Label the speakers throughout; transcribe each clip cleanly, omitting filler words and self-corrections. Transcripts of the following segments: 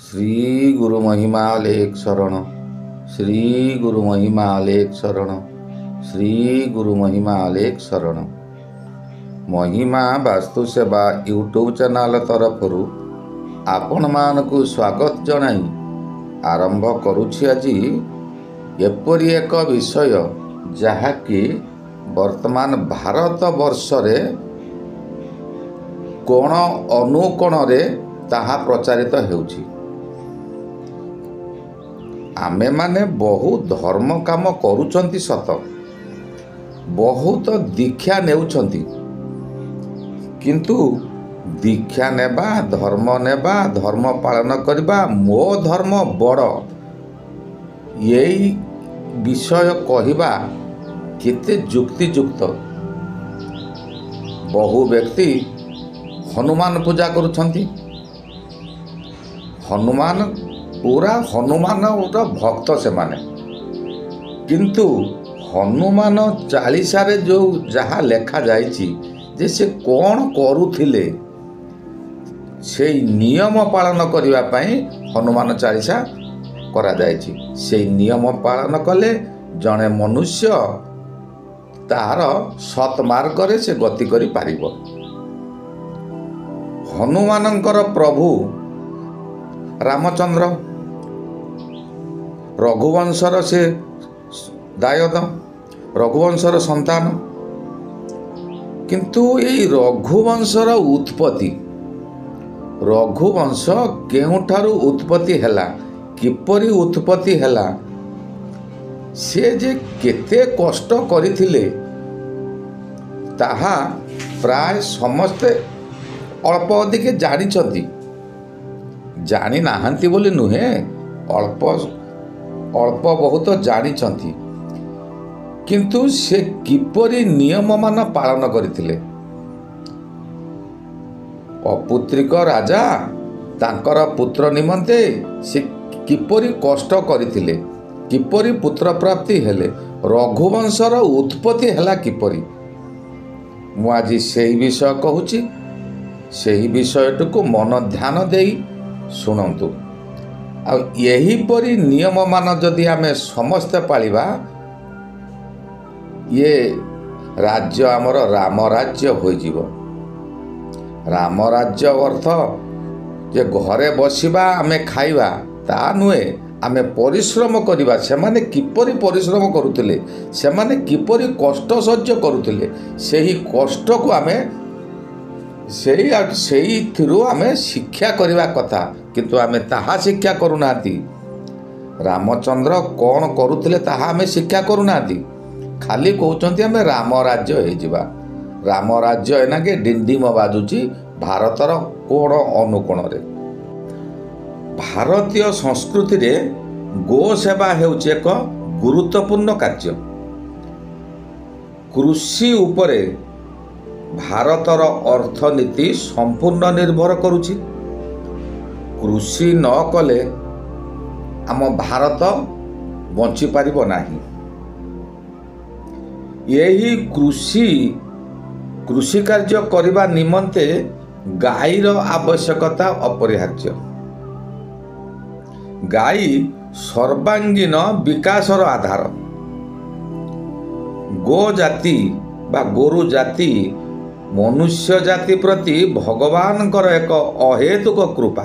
Speaker 1: श्री गुरु महिमा अलेख शरण। श्री गुरु महिमा अलेख शरण। श्री गुरु महिमा अलेख शरण। महिमा वास्तु सेवा यूट्यूब चैनल तरफ आपण मानकु स्वागत जनाई आरंभ करुछि आजी एपरि एक विषय जहाँकि वर्तमान भारत वर्ष रे कोण अनुकोण रे ताहा प्रचारित हेउछि। आमे माने बहुत धर्म काम करूछंती सत, बहुत दीक्षा नेउछंती, किंतु दीक्षा नेबा धर्म पालन करबा मो धर्म बड़ यही विषय कहवा केते जुक्तियुक्त। बहु व्यक्ति हनुमान पूजा करुछंती, हनुमान पूरा हनुमान भक्त से माने, किंतु हनुमान चालीसा रे जो जहाँ लेखा जाइछि जे से कौन करुथिले से नियम पालन करिवा पई हनुमान चालीसा करा जाइछि। से नियम पालन कले जने मनुष्य तार सतमार्ग रे से गति करि पारिबो। हनुमानंकर प्रभु रामचंद्र रघुवंशर से दायद, रघुवंशर संतान, किंतु यही रघुवंशर उत्पत्ति, रघुवंश केउठारु उत्पत्ति हैला, किपरि उत्पत्ति हैला, से जे केते कष्ट करिथिले ताहा प्राय समस्ते अल्प अधिक जानिछंती। जानी नाहांती बोली नुहे, अल्प बहुत जानिछंती, किंतु से किपरि नियम मान पालन करथिले। अपुत्रिक राजा तांकर पुत्र निमंते से किपरि कष्ट करथिले, किपरि पुत्र प्राप्ति हेले, रघुवंशर उत्पत्ति हैला किपरि। मु आज सेही विषय कहूची, सेही विषयटुकु मन ध्यान देई शुणु। आ यही परी नियम मान जदि आमे समस्ते पालिबा, ये राज्य आमर राम राज्य हो जीवो। राम राज्य अर्थ जे घरे बसिबा आमे खाइबा ता नुहे, आमे परिश्रम करिबा। सेमाने किपरि परिश्रम करुथिले, सेमाने किपरि कष्ट सह्य करुथिले, सेही कष्ट को आमे सेही थिरु आमे शिक्षा करिबा कथा, किंतु आमे ताहा शिक्षा करुनाती। रामचंद्र कौन करुथिले ताहा आमे शिक्षा करुनाती, खाली कहउचंती आमे राम राज्य हो जिबा। राम राज्य एनाके डिंडिम बाजुची भारतर कोण अनुकोण रे। भारतीय संस्कृति रे गो सेवा हेउची एक गुरुत्वपूर्ण कार्य। कृषि उपरे भारतर अर्थनीति संपूर्ण निर्भर करुछि। कृषि न कले आम भारत बंची पारिबो नाही। यही कृषि कार्य करिबा निमंते गाईर आवश्यकता अपरिहार्य। गाई सर्वांगीन विकासर आधार। गो जाति बा गोरु जाति मनुष्य जाति प्रति भगवानकर एक अहेतुक कृपा।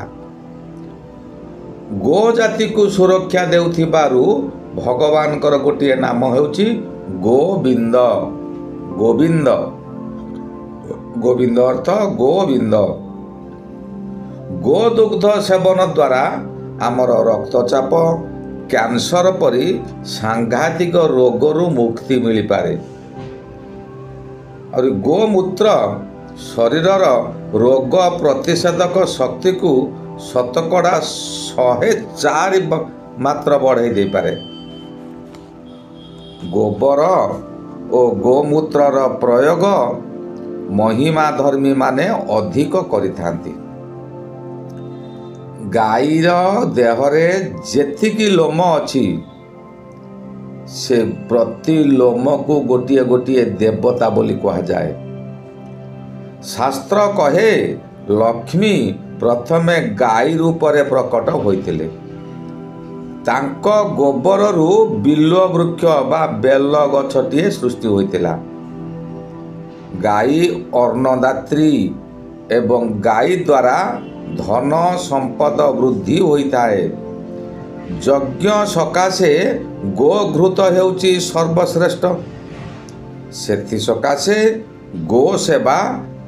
Speaker 1: गो जाति को सुरक्षा देउथिबारु भगवानकर गोटिए नाम हेउची गोविंद। गोविंद, गोविंद अर्थ गोविंद। गोदुग्ध सेवन द्वारा आमर रक्तचाप, कैंसर परी सांघातिक रोगरु मुक्ति मिली पारे। और गोमूत्र शरीरर रोग प्रतिषेधक शक्ति को शतकड़ा 104 मात्र बढ़ाई दे पारे। गोबर और गोमूत्रर प्रयोग महिमा धर्मी माने अधिक करिथांती। गाईर देहरे जेतिकी लोम अछि से प्रति लोम को गोटिए गोटिए देवता बोली कहा जाए। शास्त्र कहे लक्ष्मी ପ୍ରଥମେ ଗାଈ ରୂପରେ ପ୍ରକଟ ହୋଇଥିଲେ। ତାଙ୍କ ଗୋବରରୁ ବିଲ୍ୱ ବୃକ୍ଷ ବା ବେଲ ଗଛଟିଏ ସୃଷ୍ଟି ହୋଇଥିଲା। ଗାଈ ଅନ୍ନଦାତ୍ରୀ ଏବଂ ଗାଈ ଦ୍ୱାରା ଧନ ସମ୍ପଦ ବୃଦ୍ଧି ହୋଇଥାଏ। ଯଜ୍ଞ ସକାଶେ ଗୋଘୃତ ହେଉଛି ସର୍ବଶ୍ରେଷ୍ଠ। ସେଥିସକାଶେ ଗୋ ସେବା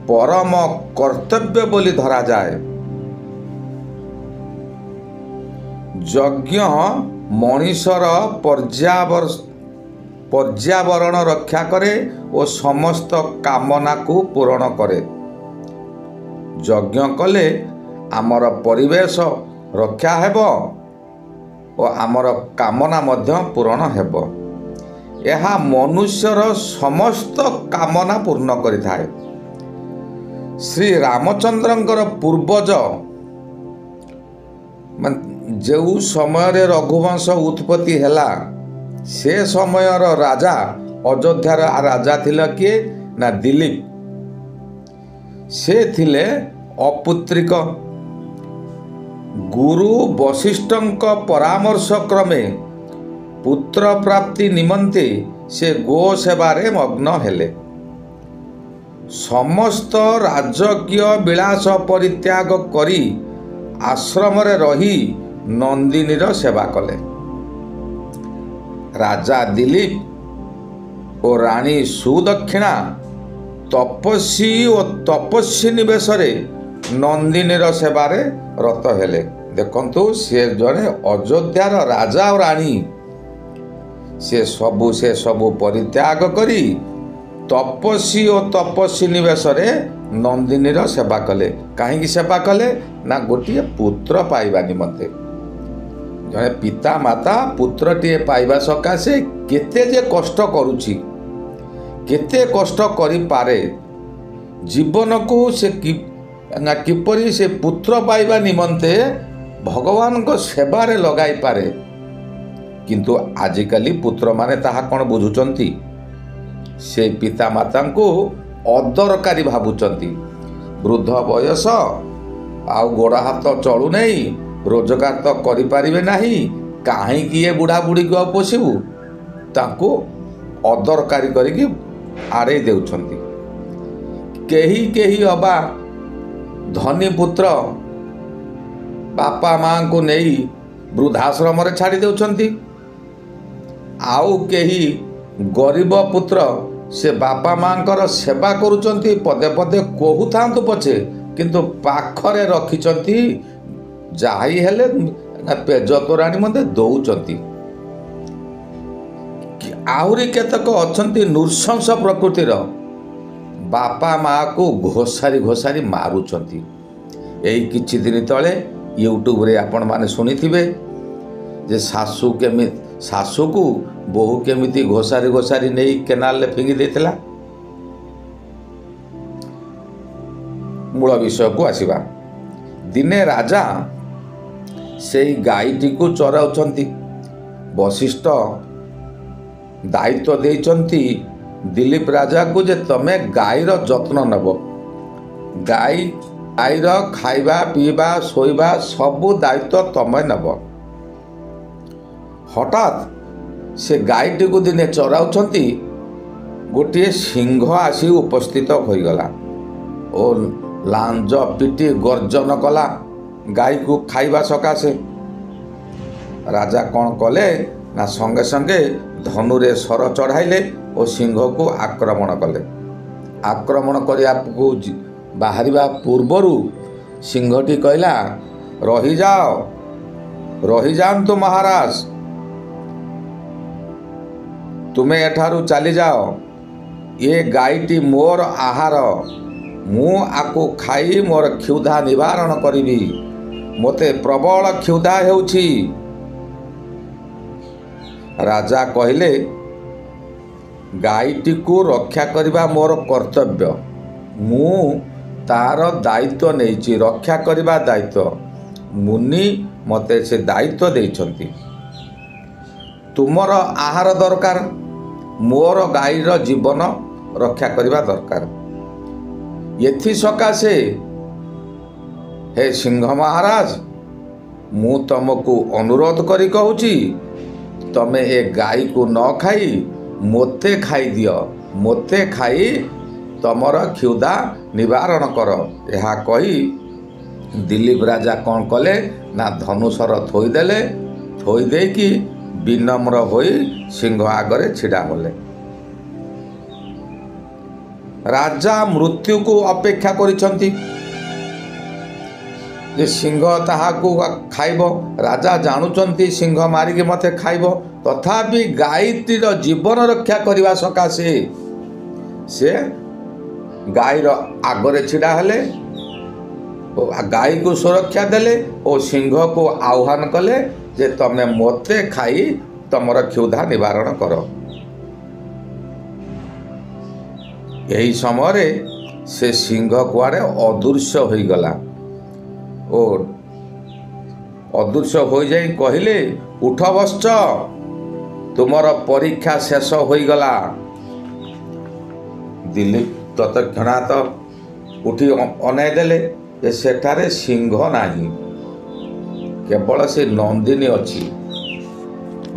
Speaker 1: ପରମ କର୍ତ୍ତବ୍ୟ ବୋଲି ଧରାଯାଏ। ଯଜ୍ଞ ମଣିଷର ପର୍ଯ୍ୟାବରଣ ରକ୍ଷା କରେ ଓ ସମସ୍ତ କାମନାକୁ ପୂରଣ କରେ। ଯଜ୍ଞ କଲେ ଆମର ପରିବେଶ ରକ୍ଷା ହେବ ଓ ଆମର କାମନା ମଧ୍ୟ ପୂରଣ ହେବ। ଏହା ମନୁଷ୍ୟର ସମସ୍ତ କାମନା ପୂର୍ଣ୍ଣ କରିଥାଏ। ଶ୍ରୀ ରାମଚନ୍ଦ୍ରଙ୍କର ପୂର୍ବଜ ଯେଉଁ ସମୟରେ ରଘୁବଂଶ ଉତ୍ପତ୍ତି ହେଲା, ସେ ସମୟର ରାଜା, ଅଯୋଧ୍ୟାର ରାଜା ଥିଲେ କିଏ ନା ଦିଲ୍ଲୀପ। ସେ ଥିଲେ ଅପୁତ୍ରିକ। ଗୁରୁ ବଶିଷ୍ଠଙ୍କ ପରାମର୍ଶ କ୍ରମେ ପୁତ୍ର ପ୍ରାପ୍ତି ନିମନ୍ତେ ସେ ଗୋ ସେବାରେ ମଗ୍ନ ହେଲେ। ସମସ୍ତ ରାଜକୀୟ ବିଳାସ ପରିତ୍ୟାଗ କରି ଆଶ୍ରମରେ ରହି ନନ୍ଦିନୀର ସେବା କଲେ। ରାଜା ଦିଲ୍ଲୀପ ଓ ରାଣୀ ସୁଦକ୍ଷିଣା ତପସ୍ୱୀ ଓ ତପସ୍ୱିନୀ ବେଶରେ ନନ୍ଦିନୀର ସେବାରେ ରତ ହେଲେ। ଦେଖନ୍ତୁ, ସେ ଜଣେ ଅଯୋଧ୍ୟାର ରାଜା ଓ ରାଣୀ। ସେ ସବୁ ପରିତ୍ୟାଗ କରି ତପସ୍ୱୀ ଓ ତପସ୍ୱିନୀ ବେଶରେ ନନ୍ଦିନୀର ସେବା କଲେ। କାହିଁକି ସେବା କଲେ ନା ଗୋଟିଏ ପୁତ୍ର ପାଇବା ନିମନ୍ତେ। ଜଣେ ପିତା ମାତା ପୁତ୍ରଟିଏ ପାଇବା ସକାଶେ କେତେ ଯେ କଷ୍ଟ କରୁଛି, କେତେ କଷ୍ଟ କରିପାରେ, ଜୀବନକୁ ସେ କିପରି ସେ ପୁତ୍ର ପାଇବା ନିମନ୍ତେ ଭଗବାନଙ୍କ ସେବାରେ ଲଗାଇପାରେ। କିନ୍ତୁ ଆଜିକାଲି ପୁତ୍ରମାନେ ତାହା କ'ଣ ବୁଝୁଛନ୍ତି? ସେ ପିତା ମାତାଙ୍କୁ ଅଦରକାରୀ ଭାବୁଛନ୍ତି। ବୃଦ୍ଧ ବୟସ, ଆଉ ଗୋଡ଼ ହାତ ଚଳୁନାହିଁ, ରୋଜଗାର ତ କରିପାରିବେ ନାହିଁ, କାହିଁକି ଏ ବୁଢ଼ାବୁଢ଼ୀକୁ ଆଉ ପୋଷିବୁ? ତାଙ୍କୁ ଅଦରକାରୀ କରିକି ଆଡ଼େଇ ଦେଉଛନ୍ତି। କେହି ଅବା ଧନୀ ପୁତ୍ର ବାପା ମାଆଙ୍କୁ ନେଇ ବୃଦ୍ଧାଶ୍ରମରେ ଛାଡ଼ି ଦେଉଛନ୍ତି। ଆଉ କେହି ଗରିବ ପୁତ୍ର ସେ ବାପା ମାଆଙ୍କର ସେବା କରୁଛନ୍ତି, ପଦେ ପଦେ କହୁଥାନ୍ତୁ ପଛେ, କିନ୍ତୁ ପାଖରେ ରଖିଛନ୍ତି, ଯାଇ ହେଲେ ପେଜ ତୋରାଣି ମଧ୍ୟ ଦେଉଛନ୍ତି। ଆହୁରି କେତେକ ଅଛନ୍ତି ନୃଶଂସ ପ୍ରକୃତିର, ବାପା ମାଆକୁ ଘୋଷାରି ମାରୁଛନ୍ତି। ଏଇ କିଛି ଦିନ ତଳେ ୟୁଟ୍ୟୁବରେ ଆପଣମାନେ ଶୁଣିଥିବେ ଯେ ଶାଶୁକୁ ବୋହୂ କେମିତି ଘୋଷାରି ନେଇ କେନାଲରେ ଫିଙ୍ଗି ଦେଇଥିଲା। ମୂଳ ବିଷୟକୁ ଆସିବା। ଦିନେ ରାଜା ସେଇ ଗାଈଟିକୁ ଚରାଉଛନ୍ତି। ବଶିଷ୍ଠ ଦାୟିତ୍ୱ ଦେଇଛନ୍ତି ଦିଲ୍ଲୀପ ରାଜାକୁ ଯେ ତମେ ଗାଈର ଯତ୍ନ ନେବ। ଗାଈର ଖାଇବା ପିଇବା ଶୋଇବା ସବୁ ଦାୟିତ୍ୱ ତମେ ନେବ। ହଠାତ୍ ସେ ଗାଈଟିକୁ ଦିନେ ଚରାଉଛନ୍ତି, ଗୋଟିଏ ସିଂହ ଆସି ଉପସ୍ଥିତ ହୋଇଗଲା ଓ ଲାଞ୍ଜ ପିଟି ଗର୍ଜନ କଲା ଗାଈକୁ ଖାଇବା ସକାଶେ। ରାଜା କ'ଣ କଲେ ନା ସଙ୍ଗେ ସଙ୍ଗେ ଧନୁରେ ଶର ଚଢ଼ାଇଲେ ଓ ସିଂହକୁ ଆକ୍ରମଣ କଲେ। ଆକ୍ରମଣ କରିବାକୁ ବାହାରିବା ପୂର୍ବରୁ ସିଂହଟି କହିଲା, ରହିଯାଆନ୍ତୁ ମହାରାଜ, ତୁମେ ଏଠାରୁ ଚାଲିଯାଅ। ଏ ଗାଈଟି ମୋର ଆହାର, ମୁଁ ଆକୁ ଖାଇ ମୋର କ୍ଷୁଧା ନିବାରଣ କରିବି। ମୋତେ ପ୍ରବଳ କ୍ଷୁଧା ହେଉଛି। ରାଜା କହିଲେ, ଗାଈଟିକୁ ରକ୍ଷା କରିବା ମୋର କର୍ତ୍ତବ୍ୟ। ମୁଁ ତାର ଦାୟିତ୍ୱ ନେଇଛି, ରକ୍ଷା କରିବା ଦାୟିତ୍ୱ। ମୁନି ମୋତେ ସେ ଦାୟିତ୍ୱ ଦେଇଛନ୍ତି। ତୁମର ଆହାର ଦରକାର, ମୋର ଗାଈର ଜୀବନ ରକ୍ଷା କରିବା ଦରକାର। ଏଥିସକାଶେ हे सिंह महाराज, मु तुमको अनुरोध करी कहूची, तमे ए गाई को न खाई मोते खाई दियो, मोते खाई तमर क्षुधा निवारण कर। यह कही दिलीप राजा कौन कले ना धनुषर थोईदेले, थोई देकी विनम्र होई सिंह आगरे छिड़ा होले। राजा मृत्यु को अपेक्षा करिसंती जे सिंह ताहाकू खाइब। राजा जानुचंती सिंह मारिकी मते खाइब, तथापि गाईटीर जीवन रक्षा करने सकाशे से गाईर आगरे छिड़ा हेले, गाई को सुरक्षा देले और सिंह को आह्वान कले जे तमे मोते खाई तमर क्षुधा निवारण कर। यही समय से सिंह कुआड़े अदृश्य हो गला और अदृश्य हो जाई कहले, उठ बश्च, तुमर परीक्षा शेष हो गला। दिलीप तत्क्षणात उठी अनाई देले जे सेठारे सिंह नाही, केवल से नंदिनी अच्छी।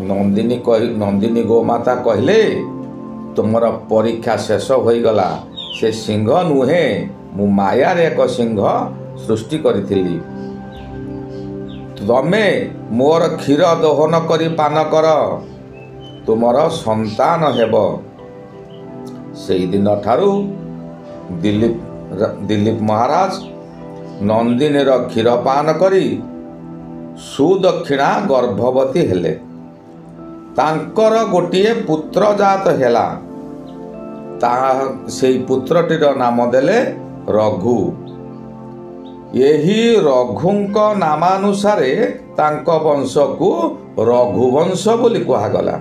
Speaker 1: नंदिनी गोमाता कहले, तुमर परीक्षा शेष हो गला। से सिंह नुहे, मु मायार एक सिंह सृष्टि करिथिली। तमे मोर क्षीर दोहन करी पान कर, तुमर संतान हेब। सेई दिन ठारू दिलीप महाराज नंदिनीर क्षीर पान करी सुदक्षिणा गर्भवती हेले। तांकर गोटिए पुत्र जात हेला, से पुत्रटीर नाम देले रघु। यही रघुंक नामानुसारे तांक वंश को रघुवंश बोली कहागला।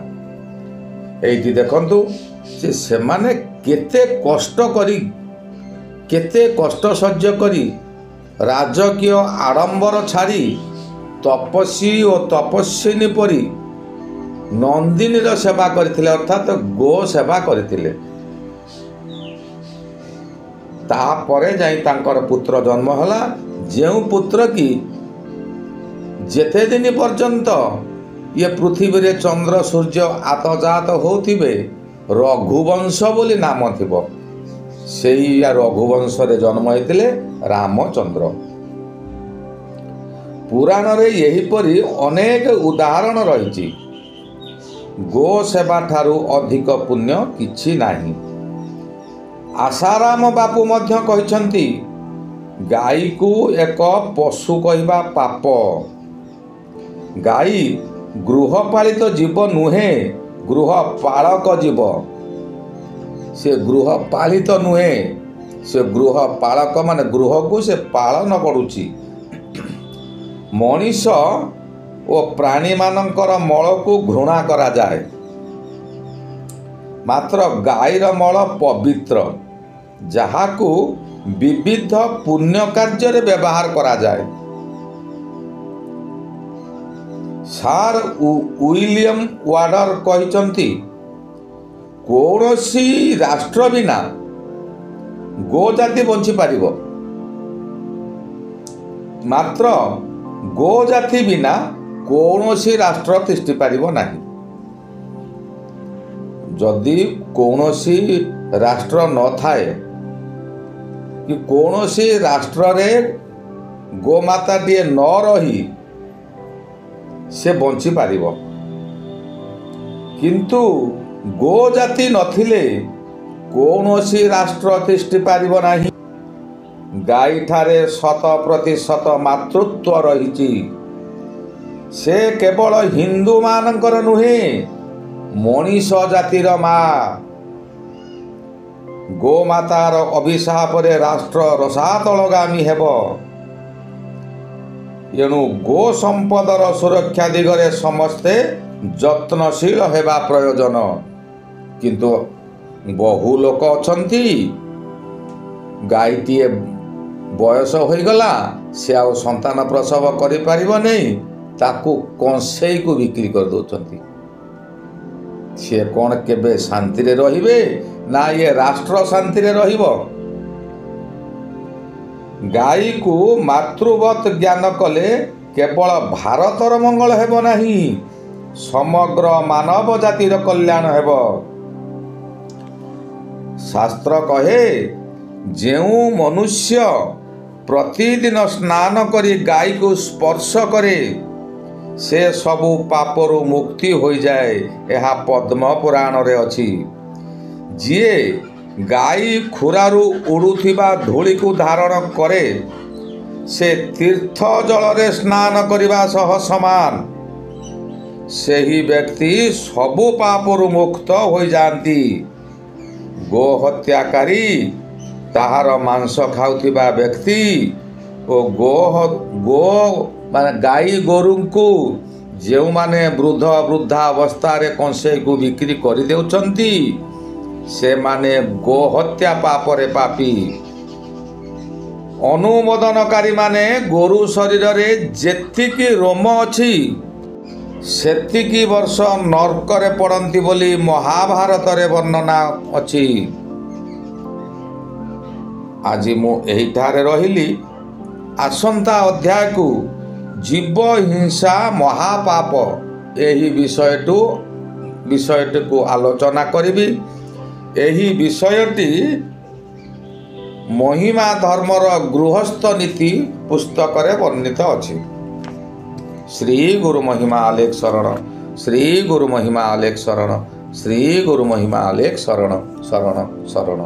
Speaker 1: एइटी देखंतु से माने केते कष्ट करी, केते कष्ट सह्य करी राजकीय आडंबर छाड़ी तपस्वी और तपस्विनी परी नंदिनीर सेवा करथिले, अर्थात गो सेवा करथिले। तापरे जाई तांकर पुत्र जन्म होला, जेउ पुत्र की जेते दिन पर्यंत ये पृथ्वी रे चंद्र सूर्य आतजात होथिबे रघुवंश बोली नाम थिबो। सेई रघुवंश रे जन्म हेतिले रामचंद्र। पुराण रे यही परी अनेक उदाहरण रहिछि। गो सेवा ठारू अधिक पुण्य किछि नाही। आसाराम बापू मध्य कहिसंती, गाई को एक पशु कहवा पाप। गाई गृहपालित जीव नुहे, गृहपालक जीव। से गृहपालित नुहे, से गृहपालक माने गृह को से पालन करुछि। मनीष और प्राणी मानकर मल को घृणा करा जाए, मात्र गाईर मल पवित्र, जहाकू विविध पुण्य कार्य व्यवहार करा जाए। सार विलियम वार्डर कहिसंती, कौनसी राष्ट्र बिना गो जाति बंची पारिबो, मात्र गो जाति बिना कौनसी राष्ट्र तिष्ठि पारिबो नाही। जदि कौनसी राष्ट्र न थाए कि कौनसी राष्ट्र रे गोमाता टीए न रही से बंची पारिबो, किंतु गो जाति नथिले कौनसी राष्ट्र तिष्ठि पारिबो नाही। गाई ठारे 100% मातृत्व रहिछि। से केवल हिंदू मानकर नुहे, मनीष जातिर माँ। गोमातार अभिशाप रे राष्ट्र रसातलगामी हेब। एणु गो संपदर सुरक्षा दिगरे समस्ते यत्नशील हेबा प्रयोजन। किंतु बहु लोक अछंती, गाईटीए बयस हो गला, से आ संतान प्रसव करि परिबो नहीं, ताकू कंसेई को बिक्री कर दौरान। सी कौन केबे शांति रे रहिबे ना ये राष्ट्र शांति रे रहिबो। ଗାଈକୁ ମାତୃବତ୍ ଜ୍ଞାନ କଲେ କେବଳ ଭାରତର ମଙ୍ଗଳ ହେବ ନାହିଁ, ସମଗ୍ର ମାନବ ଜାତିର କଲ୍ୟାଣ ହେବ। ଶାସ୍ତ୍ର କହେ, ଯେଉଁ ମନୁଷ୍ୟ ପ୍ରତିଦିନ ସ୍ନାନ କରି ଗାଈକୁ ସ୍ପର୍ଶ କରେ ସେ ସବୁ ପାପରୁ ମୁକ୍ତି ହୋଇଯାଏ। ଏହା ପଦ୍ମ ପୁରାଣରେ ଅଛି। ଯିଏ ଗାଈ ଖୁରାରୁ ଉଡ଼ୁଥିବା ଧୂଳିକୁ ଧାରଣ କରେ ସେ ତୀର୍ଥ ଜଳରେ ସ୍ନାନ କରିବା ସହ ସମାନ। ସେହି ବ୍ୟକ୍ତି ସବୁ ପାପରୁ ମୁକ୍ତ ହୋଇଯାଆନ୍ତି। ଗୋ ହତ୍ୟାକାରୀ, ତାହାର ମାଂସ ଖାଉଥିବା ବ୍ୟକ୍ତି ଓ ଗାଈ ଗୋରୁଙ୍କୁ ଯେଉଁମାନେ ବୃଦ୍ଧ ବୃଦ୍ଧା ଅବସ୍ଥାରେ କଂସେଇକୁ ବିକ୍ରି କରିଦେଉଛନ୍ତି ସେମାନେ ଗୋହତ୍ୟା ପାପରେ ପାପୀ। ଅନୁମୋଦନକାରୀମାନେ ଗୋରୁ ଶରୀରରେ ଯେତିକି ରୋମ ଅଛି ସେତିକି ବର୍ଷ ନର୍କରେ ପଡ଼ନ୍ତି ବୋଲି ମହାଭାରତରେ ବର୍ଣ୍ଣନା ଅଛି। ଆଜି ମୁଁ ଏହିଠାରେ ରହିଲି। ଆସନ୍ତା ଅଧ୍ୟାୟକୁ ଜୀବ ହିଂସା ମହାପାପ ଏହି ବିଷୟଟିକୁ ଆଲୋଚନା କରିବି। ଏହି ବିଷୟଟି ମହିମା ଧର୍ମର ଗୃହସ୍ଥ ନୀତି ପୁସ୍ତକରେ ବର୍ଣ୍ଣିତ ଅଛି। ଶ୍ରୀ ଗୁରୁ ମହିମା ଆଲେଖ ଶରଣ, ଶ୍ରୀ ଗୁରୁ ମହିମା ଆଲେଖ ଶରଣ, ଶ୍ରୀ ଗୁରୁ ମହିମା ଆଲେଖ ଶରଣ ଶରଣ ଶରଣ।